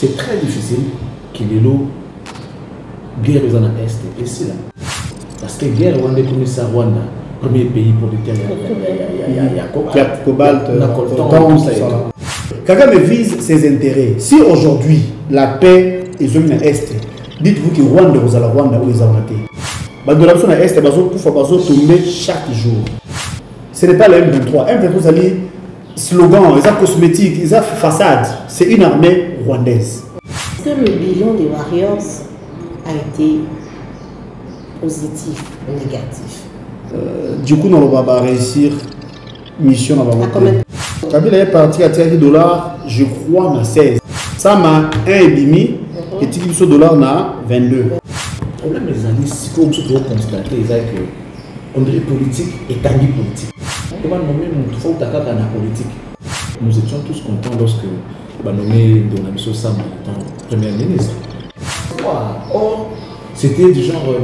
c'est très difficile que les lots guerre aux Est et c'est là. Parce que guerre Rwanda comme ça Rwanda, premier pays producteur il y a cobalt, coltan, ça. Kagame vise ses intérêts. Si aujourd'hui la paix est zone Est, dites-vous que Rwanda vous allez Rwanda où ils ont été. Badolapso na Est, bazo poufa bazo tomber chaque jour. Ce n'est pas le M23. M23 c'est slogan, ils ont cosmétique, ils ont façade. C'est une armée rwandaise. Est-ce que le bilan des Warriors a été positif ou négatif? Du coup, on va réussir mission dans la Kabila est parti à $10, je crois, à 16. Ça m'a 1,5 et $10 na 22. Le problème des années, c'est qu'on peut constater que on dirait politique et tangi politique. Comment nommer mon faut ta na politique. Nous étions tous contents lorsque bah nommé Donabiso Sam en premier ministre. Or, c'était du genre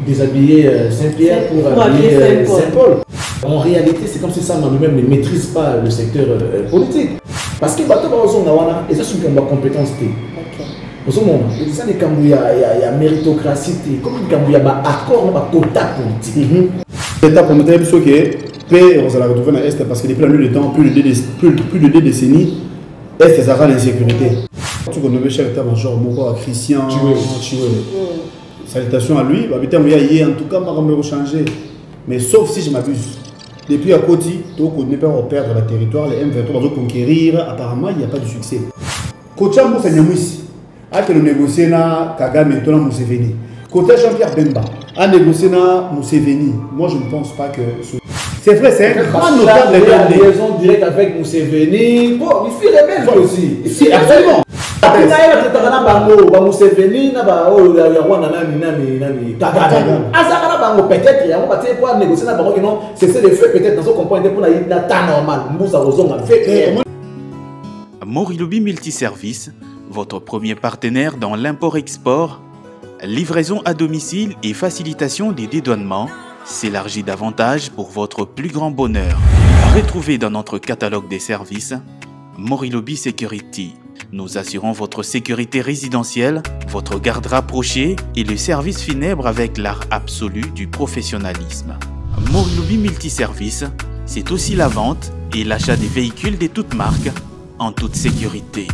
déshabiller Saint-Pierre pour habiller Saint-Paul. En réalité, c'est comme si Sam lui-même ne maîtrise pas le secteur politique. Parce que bateau bazonga et ça c'est une compétence. Au moment où ça n'est qu'il y a méritocratie, comme il y a accord, on va quota politique. L'État pour mettre sur que paix, on va la retrouver dans l'Est parce que depuis le temps, plus de 2 décennies, Est ça rend l'insécurité. Tu connais le chef d'état-major, Moko, Christian, salutations à lui. En tout cas, on va changer. Mais sauf si je m'abuse. Depuis à Koti, on ne peut pas perdre le territoire, les M23 vont conquérir. Apparemment, il n'y a pas de succès. Kocha Moussa Nyamouissi a négocié avec Kagame et Museveni. Côté Jean-Pierre Bemba a négocié avec Museveni. Moi, je ne pense pas que... C'est vrai, c'est un grand notable de la liaison directe avec Museveni. Bon, il fait les mêmes aussi. Si, absolument. Peut-être il y a négocier c'est le fait peut-être dans ce comprendre pour la temps normal. Morilobi Multiservice, votre premier partenaire dans l'import-export, livraison à domicile et facilitation des dédouanements, s'élargit davantage pour votre plus grand bonheur. Retrouvez dans notre catalogue des services Morilobi Security. Nous assurons votre sécurité résidentielle, votre garde rapprochée et le service funèbre avec l'art absolu du professionnalisme. Morilobi Multiservice, c'est aussi la vente et l'achat des véhicules de toutes marques en toute sécurité.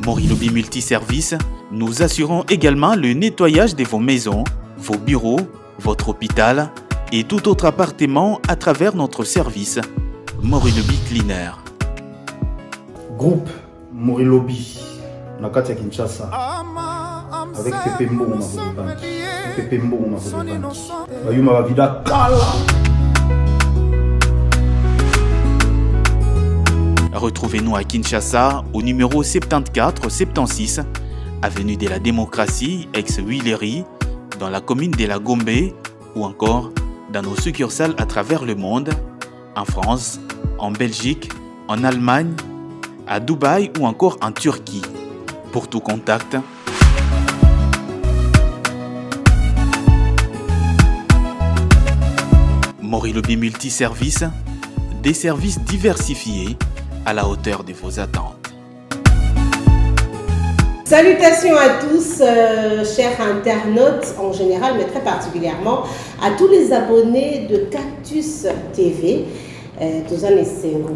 Morilobi Multiservice, nous assurons également le nettoyage de vos maisons, vos bureaux, votre hôpital et tout autre appartement à travers notre service Morilobi Cleaner. Groupe Morilobi, na kati ya Kinshasa, avec Pepe Mbo Bayuma Vida Kala. Retrouvez-nous à Kinshasa au numéro 74-76, avenue de la Démocratie, ex-Huilerie, dans la commune de la Gombe ou encore dans nos succursales à travers le monde, en France, en Belgique, en Allemagne, à Dubaï ou encore en Turquie. Pour tout contact, Morilobi Multiservice, des services diversifiés à la hauteur de vos attentes. Salutations à tous, chers internautes en général, mais très particulièrement à tous les abonnés de Cactus TV. Tous en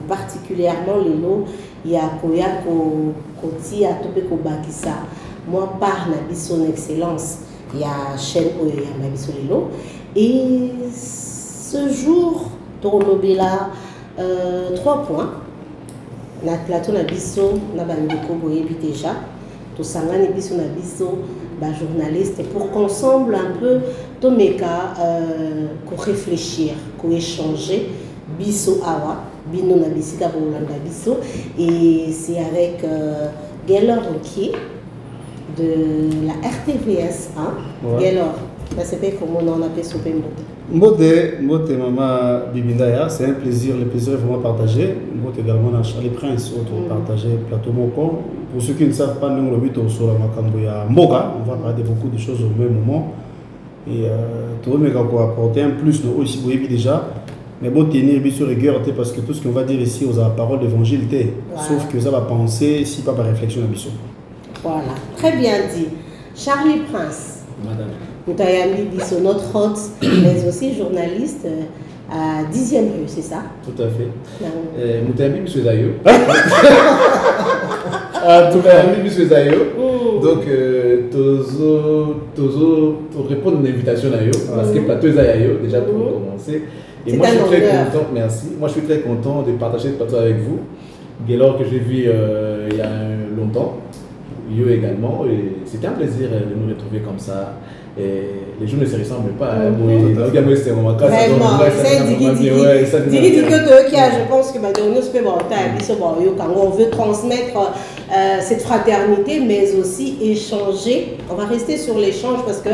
particulièrement les lots, il y a Koyako Koti à Topeko Bakissa. Moi, par Nabi son excellence, il y a chaîne Oya Nabi Solelo. Et ce jour, Toronobela, 3 points. Na plateau Nabiso, Nabandeko Boyebi déjà. Tout ça, Nabiso Nabiso, journaliste, pour qu'ensemble un peu, Tomeka, qu'on réfléchir, qu'on échanger. Biso Awa, Bino Nabisika Bolanda Biso, et c'est avec Gaylor Roquier de la RTVS 1. Gaylor, c'est pas comment on appelle ce pays. Mbote, maman Bibindaya, c'est un plaisir, le plaisir est vraiment partagé. Mbote également à Charlie Prince, autre partagé, plateau Moko. Pour ceux qui ne savent pas, nous le sur la Makamboya Mboka, on va parler de beaucoup de choses au même moment. Et tout le monde va apporter un plus, nous aussi, vous voyez déjà. Mais bon, tenir sur rigueur, parce que tout ce qu'on va dire ici aux paroles d'évangile, sauf que ça va penser, si pas par réflexion à Bissot. Voilà, très bien dit. Charlie Prince, Madame. Moutayami Bisso, notre hôte, mais aussi journaliste à 10e rue, c'est ça? Tout à fait. Non. Moutayami, M. Zayo. Moutayami, M. Zayo. Donc, tu réponds à une invitation à Yo, parce que plateau est Zayo, déjà pour commencer. Et moi, je suis très content, merci. Moi, je suis très content de partager ce plateau avec vous. Gaylor que j'ai vu il y a longtemps, Yo également, et c'était un plaisir de nous retrouver comme ça. Et les jours ne se ressemblent pas. Vraiment, c'est Digi que qui a, je pense que on veut transmettre cette fraternité, mais aussi échanger. On va rester sur l'échange parce que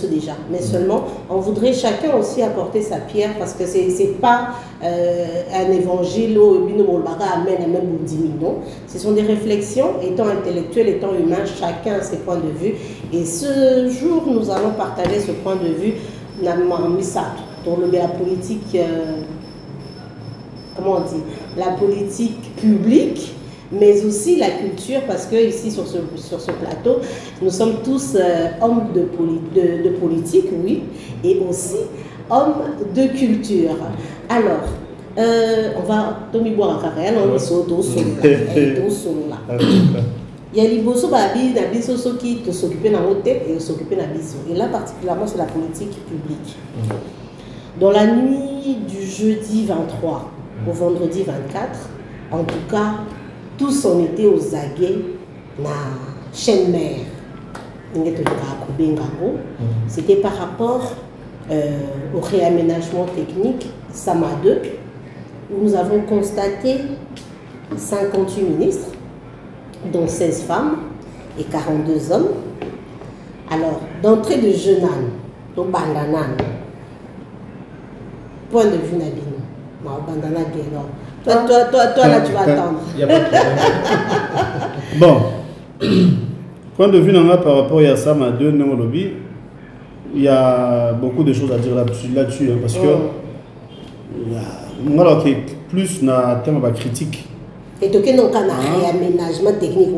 déjà, mais seulement on voudrait chacun aussi apporter sa pierre parce que c'est pas un évangile non. Ce sont des réflexions, étant intellectuel, étant humain, chacun a ses points de vue. Et ce jour, nous allons partager ce point de vue dans la politique, comment on dit, la politique publique, mais aussi la culture, parce que ici sur ce plateau, nous sommes tous hommes de politique, oui, et aussi hommes de culture. Alors, on va Tommy boire un carré, on il y a les bosso babi na biso qui te s'occuper dans l'hôtel et s'occuper dans biso. Et là particulièrement sur la politique publique. Dans la nuit du jeudi 23 au vendredi 24, en tout cas, tous on était aux aguets na chaîne mère. C'était par rapport au réaménagement technique SAMA 2, où nous avons constaté 58 ministres, dont 16 femmes et 42 hommes. Alors, d'entrée de jeune âne, donc bandanan, point de vue Nabino, bandana toi là tu vas attendre. Bon, point de vue par rapport à Sama 2, il y a beaucoup de choses à dire là-dessus, parce que moi, plus na thème critique. Et donc, il y a un réaménagement technique.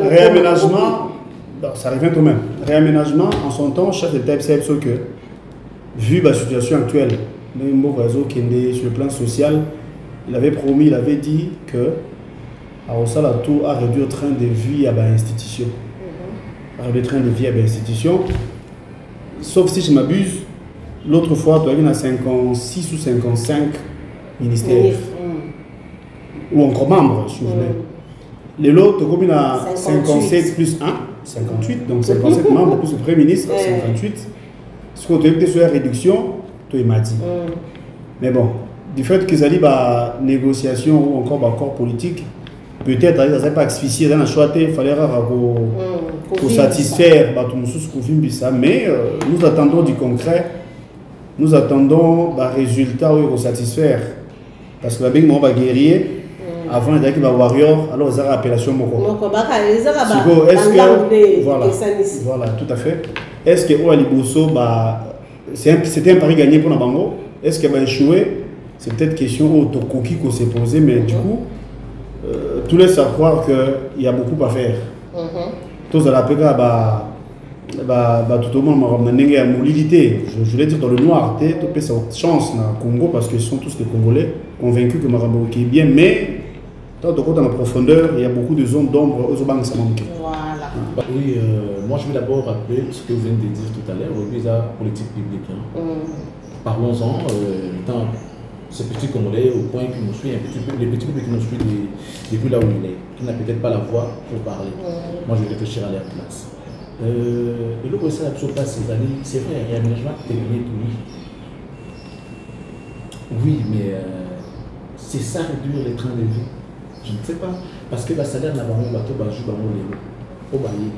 Réaménagement, ça revient au même. Réaménagement, en son temps, chaque étape, c'est ce que, vu la situation actuelle, sur le plan social, il avait promis, il avait dit que tout a réduit le train de vie à l'institution. Le train de vie à l'institution. Sauf si je m'abuse, l'autre fois, tu as eu 56 ou 55 ministères. Ou encore membres, si vous voulez. Les lots, tu as 57 plus 1, 58, donc 57 membres plus le Premier ministre, 58. Ce qu'on te dit sur la réduction, tu m'as dit. Mais bon, du fait que ça dit négociation ou encore accord politique, peut-être ça n'a pas asphyxié dans la choix, il fallait pour satisfaire tout le ça, mais nous attendons du concret, nous attendons des résultats pour satisfaire. Parce que la big va guerrier. Avant il y a warrior, alors ils ont appellation moko. Voilà, tout à fait. Est-ce que Oualiboso c'était un pari gagné pour la Bango? Est-ce qu'il va échouer? C'est peut-être question au Tokoki qu'on s'est posé, mais du coup, tout laisse à croire qu'il y a beaucoup à faire. Tous à la PK, tout le monde m'a mobilité. Je voulais dire dans le noir, tu peux cette chance dans le Congo parce qu'ils sont tous des Congolais convaincus que Marambo est bien, mais dans la profondeur, il y a beaucoup de zones d'ombre aux banques, ça manque. Voilà. Oui, moi je vais d'abord rappeler ce que vous venez de dire tout à l'heure, aujourd'hui, la politique publique. Parlons-en, dans ce petit Congolais au point qui nous suit, les petits peuples qui nous suivent depuis là où il est, qui n'a peut-être pas la voix pour parler. Moi je vais réfléchir à leur place. Et le procès absolument ces années, c'est vrai, il y a un aménagement technique, oui. Oui, mais c'est ça réduire les trains de vie. Je ne sais pas. Parce que le salaire n'a pas de bateau, au bailli.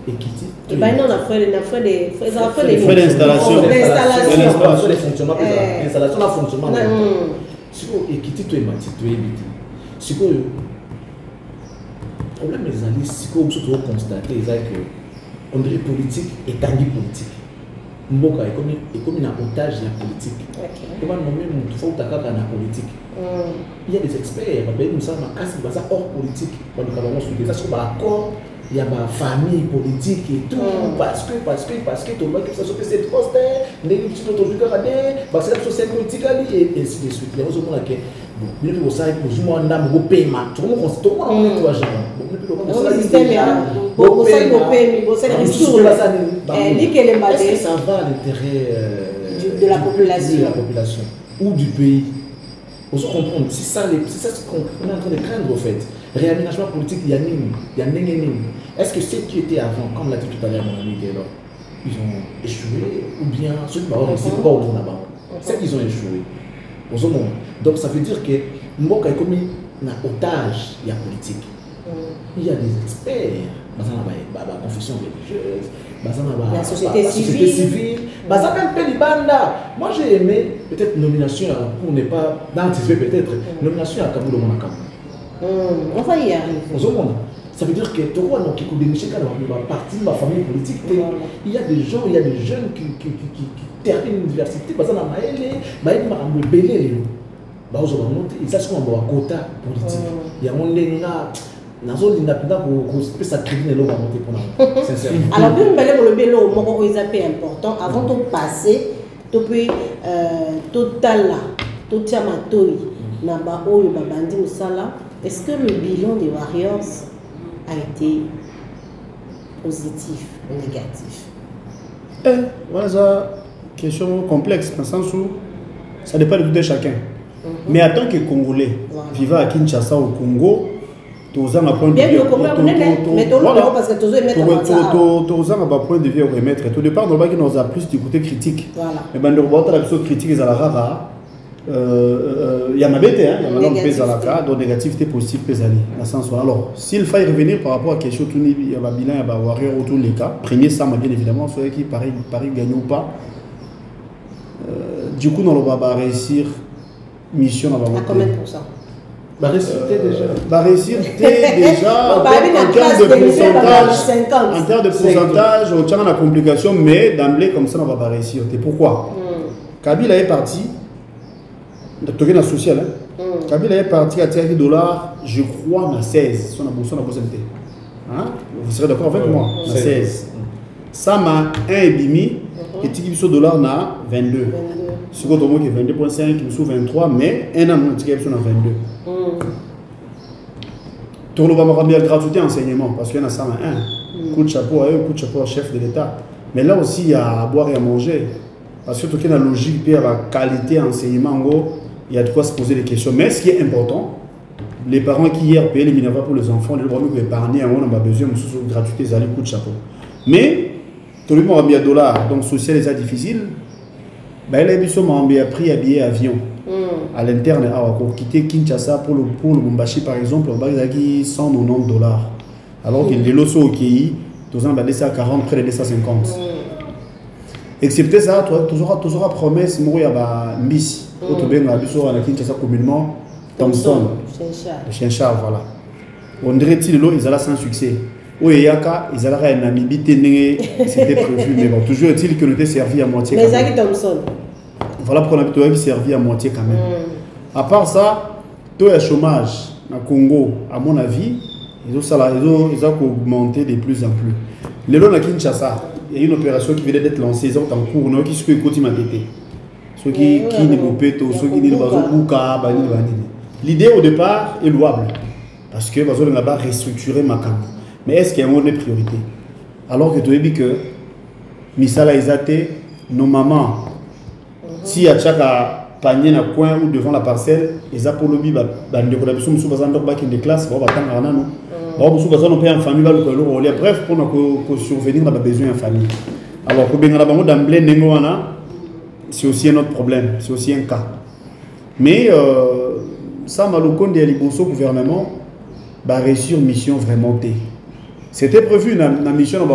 Et qui dit. Et bien non, on a fait des d'installation. L'installation, les fonctionnements, l'installation, le fonctionnement. Si vous équitez, tu es mati, tu es évité. Si vous. Le problème des années, si vous constatez, c'est que on dirait politique et tangi politique. Mboka est comme un otage de la politique. Comment nommer mon faut ta carte dans la politique. Il y a des experts, hors politique, il y a ma famille politique et tout, parce que tu vois que ça se fait cette poste, les petits parce que la société politique et ainsi de suite. Il y a aussi bon, bien que vous savez que vous avez un paiement, tout le monde est argent. Est-ce que ça va à l'intérêt de la population ou du pays? Vous comprenez, c'est ça ce qu'on est en train de craindre au fait. Réaménagement politique, il y a est-ce que ceux qui étaient avant, comme l'a dit tout à l'heure mon ami Gaël, ils ont échoué ou bien ceux qui ont réussi, pourquoi on là-bas? C'est qu'ils ont échoué. Donc ça veut dire que Mboka est commis un otage, il y a politique. Il y a des experts, la confession religieuse, la société civile. Moi j'ai aimé peut-être nomination pour ne pas d'anticiper peut-être nomination à Kaboul on va y arriver. Ça veut dire que tu vois qui dénicher quand partie de ma famille politique. Il y a des gens, il y a des jeunes qui terminent l'université, par exemple, ils savent qu'on a un quota politique. Il y a un alors, le important avant de passer, est-ce que le bilan des Warriors a été positif ou négatif? Voilà, c'est une question complexe, dans le sens où ça dépend de tout de chacun. Mais en tant que Congolais, vivant à Kinshasa au Congo, tous un point de vue point de vue remettre. Tout départ, on nous a plus du côté critique. Mais ben le la critique est à la rare. Il y a ma bête, il y a ma langue pèse à la carte, donc négativité positive pèse à dans sens. Alors, s'il faut y revenir par rapport à quelque chose, il y a un bilan, il y a un warrior autour des cas. Premier, ça m'a bien évidemment, soit qui Paris gagne ou pas. Du coup, on va réussir mission à combien de pourcents? Réussir déjà en termes de pourcentage, on tient la complication, mais d'emblée comme ça, on va pas réussir. Pourquoi? Kabila est parti, la social, Kabila est parti à $10, je crois, à 16, sur la bourse vous serez d'accord avec moi? 16. Ça m'a 1,5 et $22. 22. Ce qui est 22,5, sous 23, mais un an, on est 22. Tout le monde va bien gratuité enseignement, parce qu'il y en a ça un. Coup de chapeau à eux, coup de chapeau au chef de l'État. Mais là aussi, il y a à boire et à manger. Parce que tout est la logique, puis la qualité d'enseignement, il y a de quoi se poser des questions. Mais ce qui est important, les parents qui hier payaient les minervois pour les enfants, les parents qui épargnaient, on a besoin de gratuité, ils allaient coup de chapeau. Mais, tout le monde a bien $, donc social est difficile. Ben, là, il a pris un billet avion à l'interne pour quitter Kinshasa pour le Lubumbashi par exemple, on va $190. Alors que les lots au Kei, tous ans, à 40, près de 250. Excepté ça, tu auras promesse, il y a Miss, à Kinshasa communément, Thompson, le chien Charles, voilà. On dirait que ils allaient sans succès. Oui, ils allaient à Namibie, c'était prévu, mais bon, toujours est-il que nous était servi à moitié. Mais Zaki Thompson. Voilà pour l'habitude qui servi à moitié quand même. À part ça, tout le chômage au Congo, à mon avis, ils ont augmenté de plus en plus. Les lois à Kinshasa, il y a une opération qui vient d'être lancée, ils sont en cours, qui se côté ma tête. Ceux qui ne vont pas, ceux qui ne vont pas, l'idée au départ est louable, parce que nous avons restructuré ma camp. Mais est-ce qu'il y a une priorité? Alors que tu as dit que Misala Izate, nos mamans, si à chaque panier dans coin ou devant la parcelle, ils ont pour le bib, dans les collaborations, nous sommes dans des classes, on va attendre un an. On peut en famille, bref, pour survenir, on a besoin en famille. Alors, pour bien d'emblée, c'est aussi un autre problème, c'est aussi un cas. Mais ça, Malokon et Liboso gouvernement, va réussir une mission vraiment T. C'était prévu dans la mission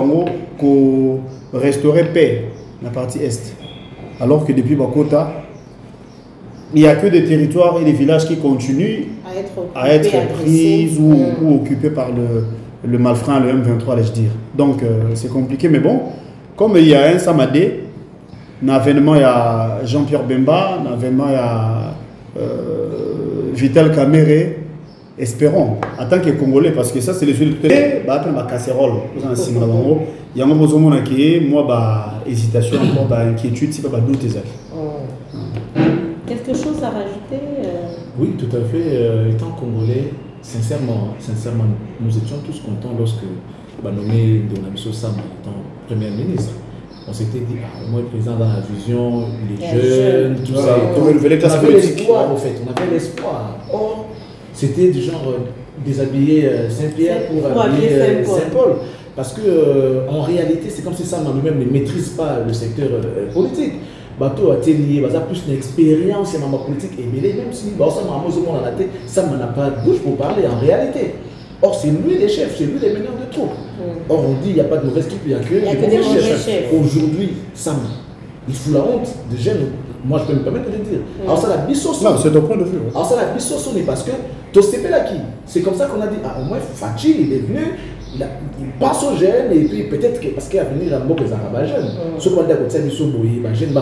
qu'on restaurait paix dans la partie Est. Alors que depuis Bakota, il n'y a que des territoires et des villages qui continuent à être pris ou occupés par le malfrat, le M23, allais-je dire. Donc c'est compliqué, mais bon, comme il y a un Samadé, dans l'événement il y a Jean-Pierre Bemba, dans l'événement il y a Vital Kamere, espérons, en tant que Congolais, parce que ça c'est le jeu de tout à l'heure, ma casserole, il y a un moment qui moi, hésitation, inquiétude, si pas doute. Quelque chose à rajouter Oui, tout à fait. Étant Congolais, sincèrement, nous étions tous contents lorsque nommé Donabiso Sam étant Premier ministre. On s'était dit, moi le président dans la vision, les jeunes, tout ça. Comme une nouvelle classe politique. En fait, on avait l'espoir. Or, c'était du genre déshabiller Saint-Pierre pour habiller Saint-Paul. Parce que en réalité, c'est comme si Sam lui-même ne maîtrise pas le secteur politique. Bateau a lié, il a plus d'expérience en ma politique et même si Sam n'a pas de bouche pour parler en réalité. Or, c'est lui les chefs, c'est lui les meneurs de troupes. Or, on dit qu'il n'y a pas de mauvaise équipe, il n'y a que des mauvais chefs. Aujourd'hui, Sam, il fout la honte des jeunes. Moi, je peux me permettre de le dire. Alors, ça la bissosse. Non, c'est ton point de vue. Alors, ça la bissosse, parce que Tosepé là qui. C'est comme ça qu'on a dit, au moins, Fachi, il est venu, il pense aux jeunes, et puis peut-être que, parce qu'il a venu à Mbok, les Arabes jeunes. Ce qu'on a dit à côté de Misso Boye, les jeunes,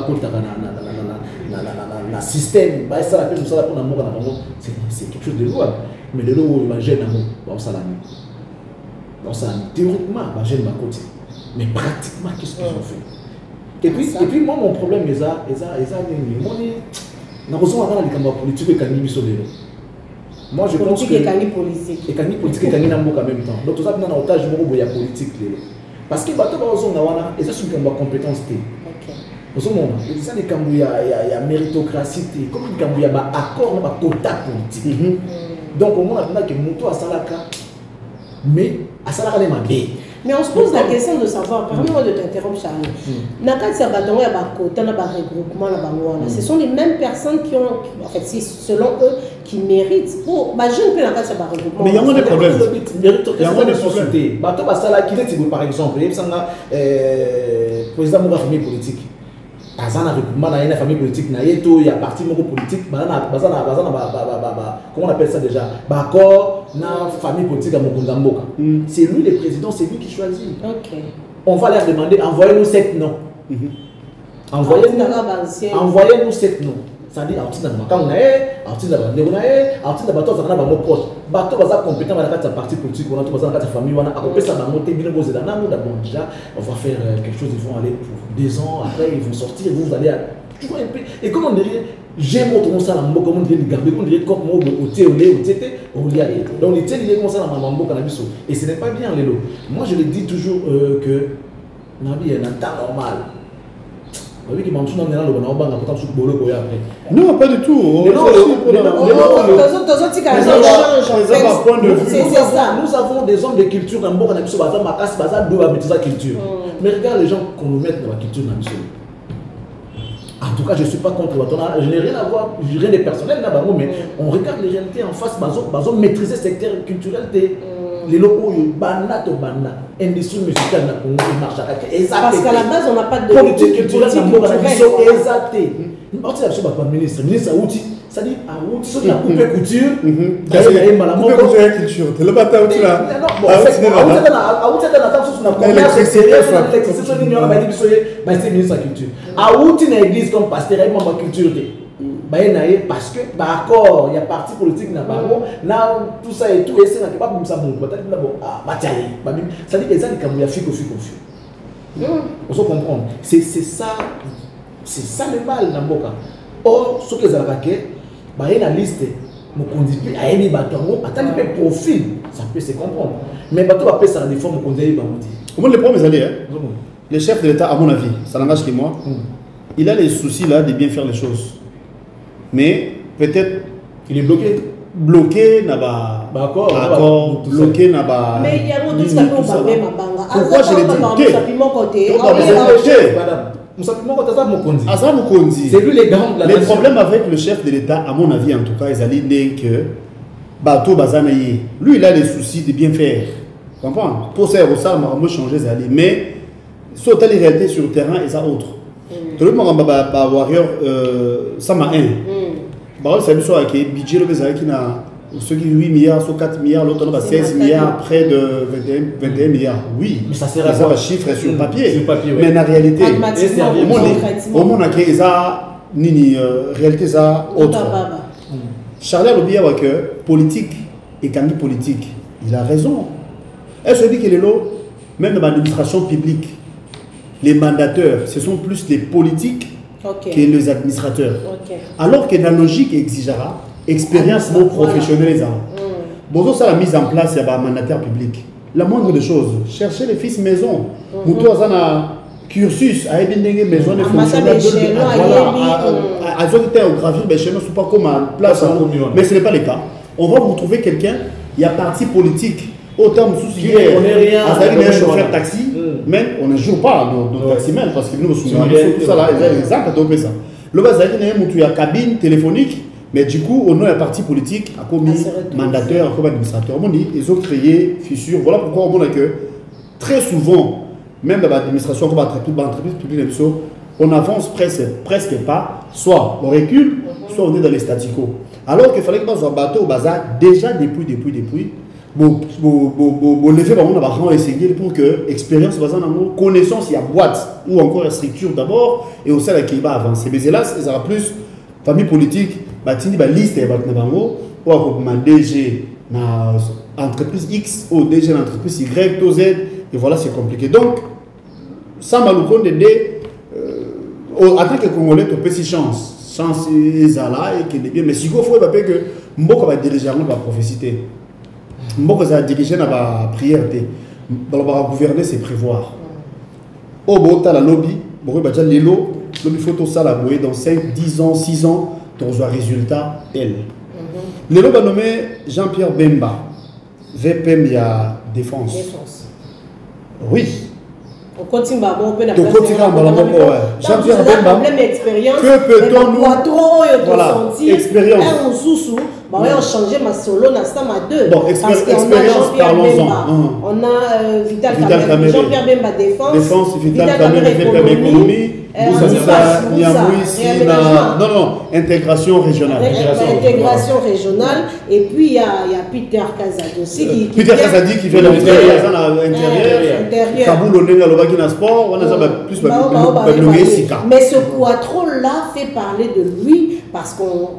le système, c'est quelque chose de louable. Mais de l'eau, les jeunes, ça l'a mis. Donc, ça, théoriquement, les jeunes, mais pratiquement, qu'est-ce qu'ils ont fait? Et puis, moi, mon problème, moi, je pense que... politique et politique en même temps. Donc, tout ça, on a otage politique. Parce que les gens sont des compétences. Il y a méritocratie, comme il y a accord, quota politique. Donc, au moins, on a que Mouto à Salaka, mais à Salaka, mais on se pose la question de savoir, permets-moi de t'interrompre, Charlie. Ce sont les mêmes personnes qui ont, en fait, c'est selon eux, qui méritent pour. Je ne peux pas faire un regroupement. Mais il y a des problèmes. Il y a des sociétés. Par exemple, il y a président de la famille politique. Par exemple, il y a famille politique, il y a parti politique, comment on appelle ça déjà? Bakor, na famille politique à Mokundamboka. C'est lui le président, c'est lui qui choisit. On va leur demander, envoyez-nous 7 noms. Envoyez-nous 7 noms. C'est-à-dire, quand on a proche. Bateau va compétent dans la partie politique, on a tout dans la famille, on a coupé ça dans notre bien posé dans nous d'abord déjà, on va faire quelque chose, ils vont aller pour 2 ans, après ils vont sortir, vous allez toujours un peu. Et comme on dirait, j'aime autrement ça dans mon comment on dirait garder, on dirait comme moi au thé, au lait, on y allait. Donc les thé, il est comme ça dans ma mambo cannabis. Et ce n'est pas bien les lots. Moi je le dis toujours que Nabi est un temps normal. Non, pas du tout. Nous avons des hommes de culture dans le culture. Mais regarde les gens qu'on nous met dans la culture. En tout cas, je ne suis pas contre. Je n'ai rien à voir, rien de personnel là-bas, mais on regarde les réalités en face. Ils ont maîtrisé le secteur culturel. Les locaux, banda, industrie musicale, parce qu'à la base, on n'a pas de politique culturelle. Exacté. Ministre Aouti, ça dit Aouti, sur la coupe couture. Culture. Tu l'as pas Aouti là. Aouti est dans la table sur la commerce extérieure, c'est ministre de la culture. Aouti dans l'église comme pasteur, il m'a culture. Parce que, d'accord, il y a parti politique, tout ça et tout, et c'est pas comme ça, ça dit que ça, on se comprend. C'est ça le mal dans Boka. Or, ce que ça a la liste, mon conduit, à aimer Batongo, à tel profil, ça peut se comprendre. Mais Bato va faire ça des formes qu'on dit. Comment les premiers années, le chef de l'État, à mon avis, ça n'engage que moi, il a les soucis là de bien faire les choses. Mais peut-être qu'il est bloqué. Bloqué n'a pas accord, bloqué n'a pas. Mais il y a d'autres qui ont pas même pourquoi je l'ai dit? C'est lui les grands de la nation. Le problème avec le chef de l'État, à mon avis en tout cas, ils allaient que Bato Bazanaye, lui il a les soucis de bien faire. Tu comprends? Pour ça, il va changer les alliés. Mais sauter les réalités sur le terrain et ça autre. Tout le monde va warrior ça m'a c'est le budget qui a ceux qui 8 milliards, soit 4 milliards, l'autre a 16 milliards, près de 21 milliards. Oui, mais ça sert à quoi? Chiffre sur papier. Mais en réalité, au monde a réalité ça autre. Charles Lobia que politique et candidat politique, il a raison. Elle se dit que les lots, même dans l'administration publique, les mandateurs, ce sont plus les politiques que les administrateurs. Alors que la logique exigera expérience professionnelle. Bon, ça la mise en place, il y a un mandataire public. La moindre des choses, chercher les fils maison. Moutou a cursus, à une maison de fonctionnaires. À au gravir, mais chez nous, ce n'est pas comme en place. Mais ce n'est pas le cas. On va vous trouver quelqu'un, il y a parti politique. Autant de soucis, on n'est rien. Un chauffeur taxi, même on ne joue pas nos taximens parce que nous nous souvenons tout ça là, exemple, donc ça. Le bazar, il y a une cabine téléphonique. Mais du coup, au nom de la parti politique, à commis mandataire, à commis administrateur, ils ont créé fissure. Voilà pourquoi on a que très souvent, même dans l'administration, comme l'entreprise publique, on avance presque pas, soit on recule, soit on est dans les staticos. Alors qu'il fallait que dans un bateau au bazar, déjà depuis, bon, le fait qu'on a essayé pour que l'expérience, connaissance, il y a boîte, ou encore la structure d'abord, et aussi la qui va avancer. Mais hélas, il y aura plus famille politique. Batini ba liste ya batna bango ou akoma DG na entreprise X ou DG na entreprise Y to Z et voilà c'est compliqué donc ça m'a le compte de en tant que Congolais tu peux si chance ezala et que bien mais si go faut pas que mboko va diriger on va prophétie mboko za diriger na ba prière dans le gouverner c'est prévoir au bota la lobby bon ba déjà lelo lobby photo ça la boyer dans 5 10 ans 6 ans dans un résultat elle. Le lot nommé Jean-Pierre Bemba, VPM il y a défense. Oui. On continue à Jean-Pierre Bemba. Que peut-on nous voilà, expérience. On a changé ma solo na sama 2. Bon, expérience parlons-en. On a Vital Kamerhe, Jean-Pierre Bemba défense, Vital Kamerhe VPM économie. Non, intégration régionale. Intégration régionale. Et puis il y a Peter Kazadi aussi. Peter Kazadi qui fait l'intérieur. Kaboul, on est dans le sport, on a plus mais ce quattro-là fait parler de lui parce qu'on,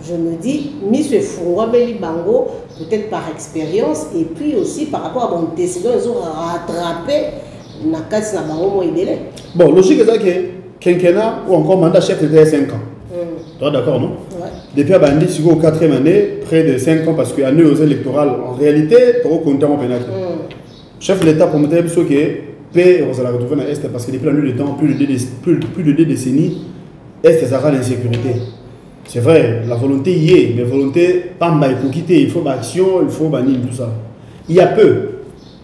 je me dis, Monsieur Fouabeli Bango, peut-être par expérience et puis aussi par rapport à mon décision, ils ont rattrapé. Bon, logique est que quinquennat ou encore mandat chef était 5 ans. Tu es d'accord, non? Ouais. Depuis Abandi, si vous au 4e année, près de 5 ans, parce qu'à nous, aux électorales, en réalité, tu as compté en pénal. Chef de l'État, pour me dire que paix, on va retrouver dans l'Est, parce que depuis la nuit de temps, plus de 2 décennies, Est, ça a l'insécurité. C'est vrai, la volonté y est, mais la volonté, pas mal pour quitter, il faut l'action, il faut bannir tout ça. Il y a peu,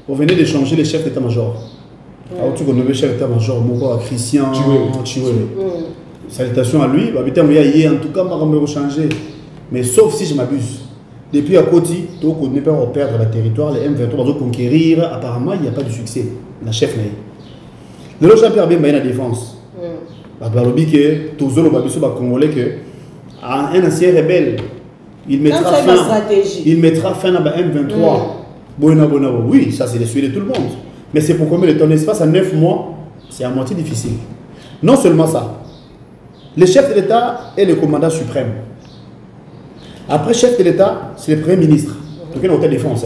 on venait de changer les chefs d'état-major. Alors, tu connais le chef d'état-major, mon Christian Chiwe. Salutations à lui. En tout cas, je vais changer. Mais sauf si je m'abuse. Depuis à Koti, tu ne peux pas perdre le territoire. Les M23 vont conquérir. Apparemment, il n'y a pas de succès. La chef n'est pas. Le Jean-Pierre Bemba est en défense. Un ancien rebelle, il mettra fin à M23. Oui, ça c'est le souhait de tout le monde. Mais c'est pour combien de temps d'espace à 9 mois, c'est à moitié difficile. Non seulement ça, le chef de l'État est le commandant suprême. Après chef de l'État, c'est le Premier ministre. Donc il y a une défense.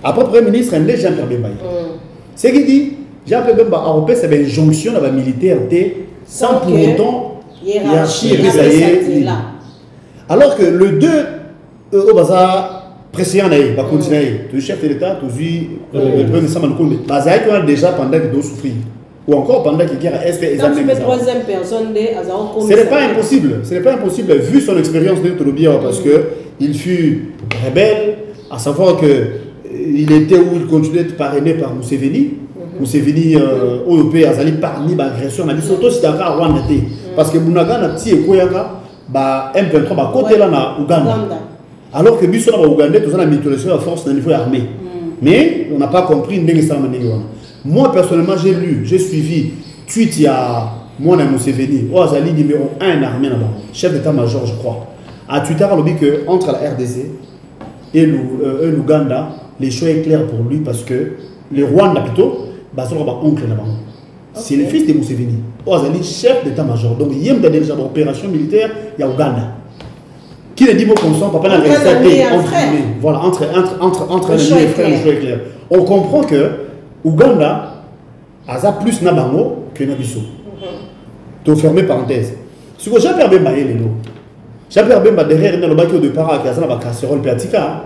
Après le Premier ministre, il y a Jean-Pierre Bemba. Ce qui dit, Jean-Pierre Bemba a repéré cette injonction dans la militaire sans pour autant hiérarchie et alors que le 2 au bazar précédent, il va continuer. Le chef de l'État, le Premier ministre, il a déjà pendant qu'il doit souffrir. Ou encore pendant qu'il y a est quand tu mets troisième personne, ce n'est pas impossible. Ce n'est pas impossible vu son expérience de Tolobia parce qu'il fut rebelle, à savoir qu'il était où il continuait d'être parrainé par Museveni. Museveni, OEP, Azali parmi l'agression, on a dit surtout si d'accord à Rwanda. Parce que Munaga n'a pas été M23 à côté là na Ouganda. Alors que Bissona va Ouganda, tout ça a mis la force dans le niveau armé. Mais on n'a pas compris une moi personnellement j'ai lu, j'ai suivi tweet il y a moi na Museveni, Azali numéro 1 armée là-bas, chef d'état-major je crois. À Twitter on dit que entre la RDC et l'Ouganda, les choix est clair pour lui parce que le Rwanda plutôt, bah ça va oncle là-bas. C'est le fils de Museveni. Azali chef d'état-major. Donc il y a déjà une opération militaire, il y a Ouganda. Qui ne dit mot consent, papa n'a Entre un ami et un entre frère. voilà, entre un Le ami choix et est un frère, le clair. choix est clair. On comprend que Ouganda a plus Nabango que Nabiso. Tu fermé parenthèse. Ce que Jean-Pierre Bemba est le Jean-Pierre Bemba derrière le bac au départ à la casserole Péatika.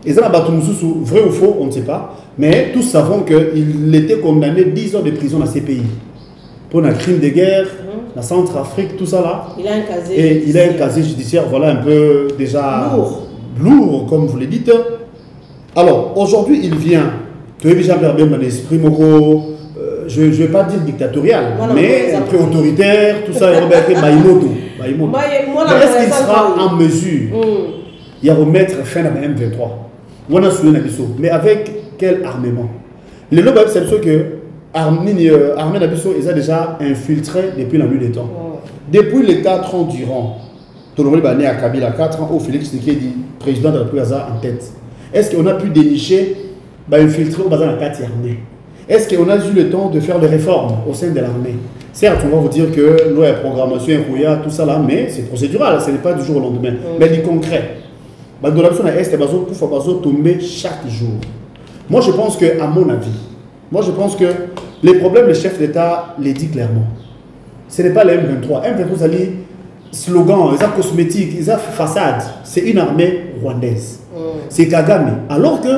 Et ça, vrai ou faux, on ne sait pas. Mais tous savons qu'il était condamné 10 ans de prison dans ces pays. Pour un crime de guerre, la Centrafrique, tout ça là. Il a un casier. Et il a un casier judiciaire, voilà, un peu déjà lourd, comme vous le dites. Alors, aujourd'hui, il vient. Tu es déjà perdu dans l'esprit, Moko. Je ne vais pas dire dictatorial, Voilà, mais un peu autoritaire, tout ça. Mais est-ce qu'il sera en mesure de remettre fin à la M23? On a soulevé mais avec quel armement? Le lobby, c'est ce que Armée Nabiso les a déjà infiltré depuis la nuit des temps. Depuis les 4 ans durant, tout le monde est né à Kabila, 4 ans où Félix Tshisekedi, président de la République, en tête. Est-ce qu'on a pu dénicher, infiltrer au bazar la 4e armée? Est-ce qu'on a eu le temps de faire des réformes au sein de l'armée? Certes, on va vous dire que l'eau est programmation, tout ça là, mais c'est procédural, ce n'est pas du jour au lendemain. Mais du concret. Dans la mission à Est, il faut tomber chaque jour. Moi, je pense que, à mon avis, les problèmes, le chef d'État les dit clairement. Ce n'est pas le M23. M23, c'est un slogan, c'est cosmétique, c'est façade. C'est une armée rwandaise. C'est Kagame. Alors que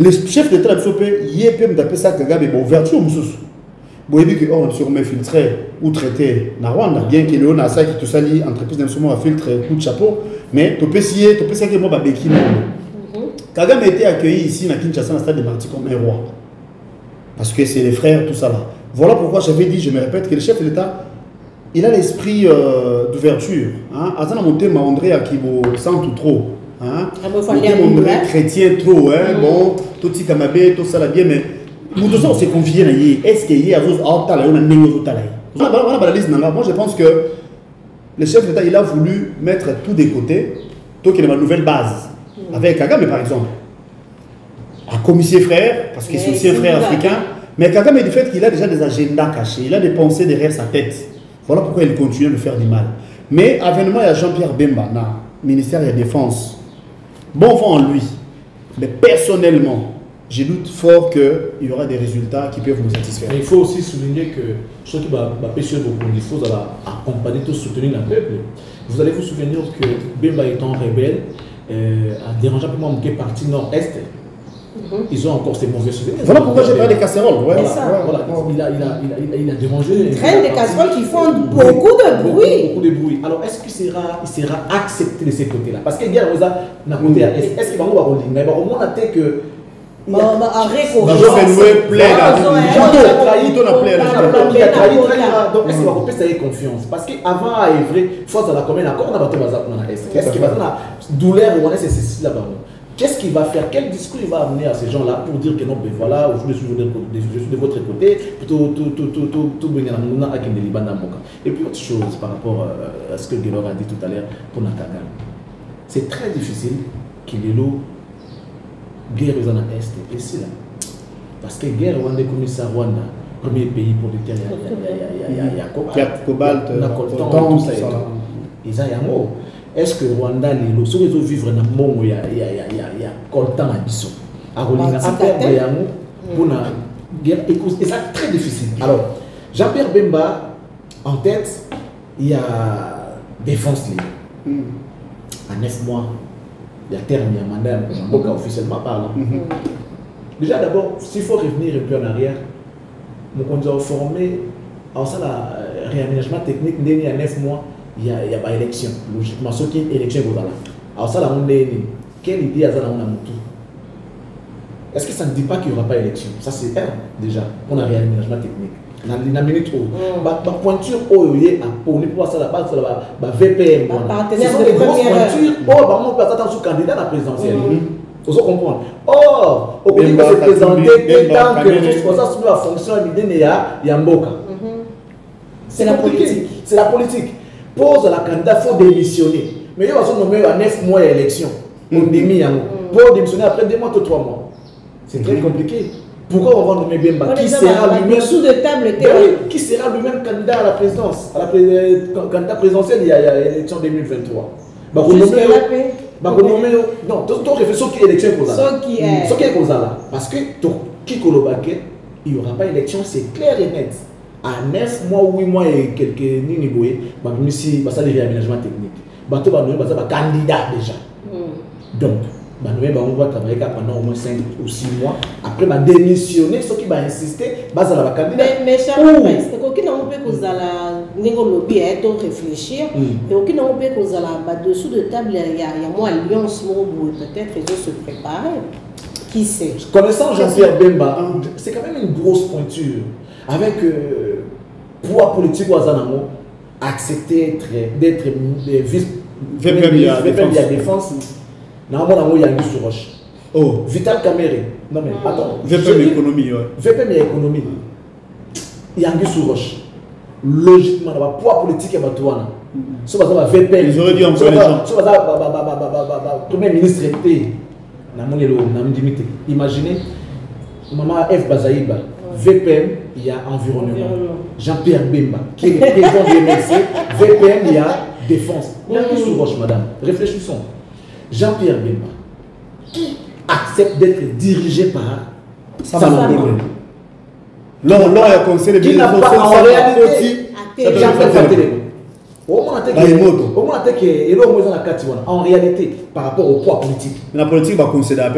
le chef d'État il peut appeler ça Kagame, ouverture, vous voyez que on a infiltré ou traité na Rwanda, bien qu'il y ait un qui tout ça, entreprise d'instrument à filtre, coup de chapeau, mais tu peux essayer que moi, Kagame a été accueilli ici à Kinshasa, dans le stade de Marty comme un roi. Parce que c'est les frères, tout ça là. Voilà pourquoi j'avais dit, je me répète, que le chef de l'État, il a l'esprit d'ouverture. Azana monté ma André à Kibo, sans tout trop. Monté chrétien trop, bon, tout ce Kamabé, tout ça là bien, mais nous tous on s'est confié à y. Est-ce qu'il y a des moi je pense que le chef d'État, il a voulu mettre tout des côtés, tout qu'il y a une nouvelle base. Avec Kagame par exemple. Un commissaire frère, parce que c'est aussi un frère africain. Mais Kagame, du fait qu'il a déjà des agendas cachés, il a des pensées derrière sa tête. Voilà pourquoi il continue de faire du mal. Mais avènement, il y a Jean-Pierre Bemba, dans le ministère de la Défense. Bon vent en lui. Mais personnellement, je doute fort qu'il y aura des résultats qui peuvent nous satisfaire. Mais il faut aussi souligner que ceux qui vont pêcher beaucoup, il faut accompagner, tout soutenir le peuple. Vous allez vous souvenir que Bemba étant rebelle, a dérangé un peu moins que partie nord-est. Ils ont encore ces mauvais souvenirs. Voilà pourquoi j'ai parlé des casseroles. Voilà. Il a dérangé. Traîne des casseroles qui font beaucoup de bruit. Beaucoup de bruit. Alors, est-ce qu'il sera accepté de ces côtés-là? Parce que Guerre Rosa n'a côté à est. Est-ce qu'il va avoir un ligne? Mais au moins, on a que. Il a donc, est-ce qu'il va repasser avec confiance? Parce qu'avant, à Évry, force à la commune, encore, on a battu Bazar. Est-ce qu'il va donner la douleur ou on est ceci là-bas? Qu'est-ce qu'il va faire? Quel discours il va amener à ces gens-là pour dire que non, ben voilà, je suis de votre côté, plutôt tout bien à et puis autre chose par rapport à ce que Guélor a dit tout à l'heure pour Nakagame. C'est très difficile qu'il y ait l'eau guerre aux Est et c'est là. Parce que guerre Rwanda commissaire Rwanda, premier pays pour le terre, il y a cobalt, coltan, tout ça. Ils ont est-ce que Rwanda, les ceux qui vivent dans le monde, il y a coltan à Bissau. À Rolinga, à Père pour la guerre, et c'est très difficile. Alors, Jean-Pierre Bemba, en tête, il y a défense libre. À 9 mois, il y a terme, il y a mandat, Mboka officiellement parlant. Déjà, d'abord, s'il faut revenir un peu en arrière, nous avons formé, en ça, le réaménagement technique, il y a 9 mois. Il y a pas élection. Logiquement, ce qui est élection, vous allez. Alors, ça, quelle idée a ça dans tout? Est-ce que ça ne dit pas qu'il n'y aura pas élection? Ça, c'est un, déjà. On a réaménagement technique. On a minute où. Ma pointure, on ne peut pas ça là-bas, VPM. Ce sont des grosses pointures. On peut attendre sous candidat à la présidentielle. Vous comprenez? Or, au pays où se présenter, tant que tout ça sous la fonction, il y a Mboka. C'est la politique. C'est la politique. Pose à la candidat, il faut démissionner. Mais il y a nommé à 9 mois d'élection. On démissionne. Pour démissionner après 2 mois ou 3 mois. C'est très compliqué. Pourquoi on va nommer Bemba? Qui sera lui-même sous de table qui sera lui-même candidat à la présidence, à la candidat présidentielle il y a l'élection 2023. non, tu réfléchis qui élection qui est cause là. Parce que qui il n'y aura pas d'élection, c'est clair et net. À 9 mois, 8 mois et quelques niniboé, ça des réaménagements techniques. Bateau va nous candidat déjà. Donc, on va travailler pendant au moins 5 ou 6 mois. Après, on va démissionner, ceux qui vont insister, on va candidat. Mais cher frère, c'est qu'on peut réfléchir, mais aucun n'a pas que dessous de table, il y a moins alliance, peut-être ils vont se préparer. Qui sait? Connaissant Jean-Pierre Bemba, c'est quand même une grosse pointure. Avec pouvoir politique ou Azanamo, accepter d'être vice-président de la défense. Normalement, il y a une sur roche. Oh, Vital Kamere. Non mais attends. VPM économie. VPM économie. Il y a une sur roche. Logiquement, le pouvoir politique est batouana. Ce que va VPM. Ils auraient dû employer les gens. Ce que va premier ministre était. Imaginez, Maman F. Bazaïba, VPM, il y a environnement. Jean-Pierre Bemba, qui est le président du MLC, VPM, il y a défense. Il y a une sous roche, madame. Réfléchissons. Jean-Pierre Bemba, qui accepte d'être dirigé par Salomon. Lors du conseil de ministres, en réalité, en réalité, par rapport au poids politique. La politique va concéder à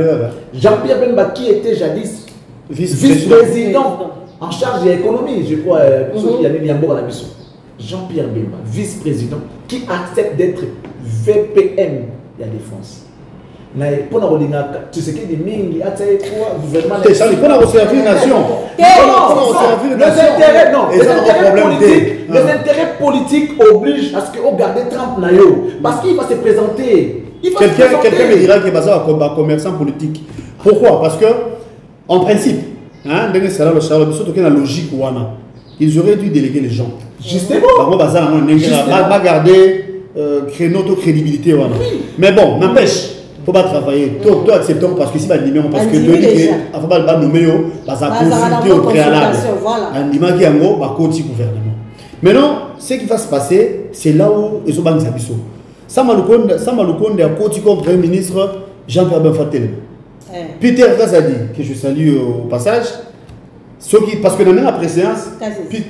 Jean-Pierre Bemba, qui était jadis vice-président en charge de l'économie, je crois, Jean-Pierre Bemba, vice-président, qui accepte d'être VPM de la défense. Tu sais qu'il y a des mingi, gouvernement. C'est pour la servir la nation. Les intérêts politiques obligent à ce qu'on garde Trump nayo. Parce qu'il va se présenter. Quelqu'un me dira qu'il va un commerçant politique. Pourquoi? Parce que, en principe, la logique, ils auraient dû déléguer les gens. Justement. On va garder créneau de crédibilité. Mais bon, n'empêche. Il ne faut pas travailler. Toi, acceptons parce que si tu numéro, parce que tu dis qu'il faut pas nommer, ça consulter au préalable. Un dimanche qui est en gros, va continuer le gouvernement. Maintenant, ce qui va se passer, c'est là où ils ont banni sa biseau. Ça m'a le compte de côté comme Premier ministre Jean-Pierre Benfatel. Peter Kazadi, que je salue au passage, parce que dans la préséance,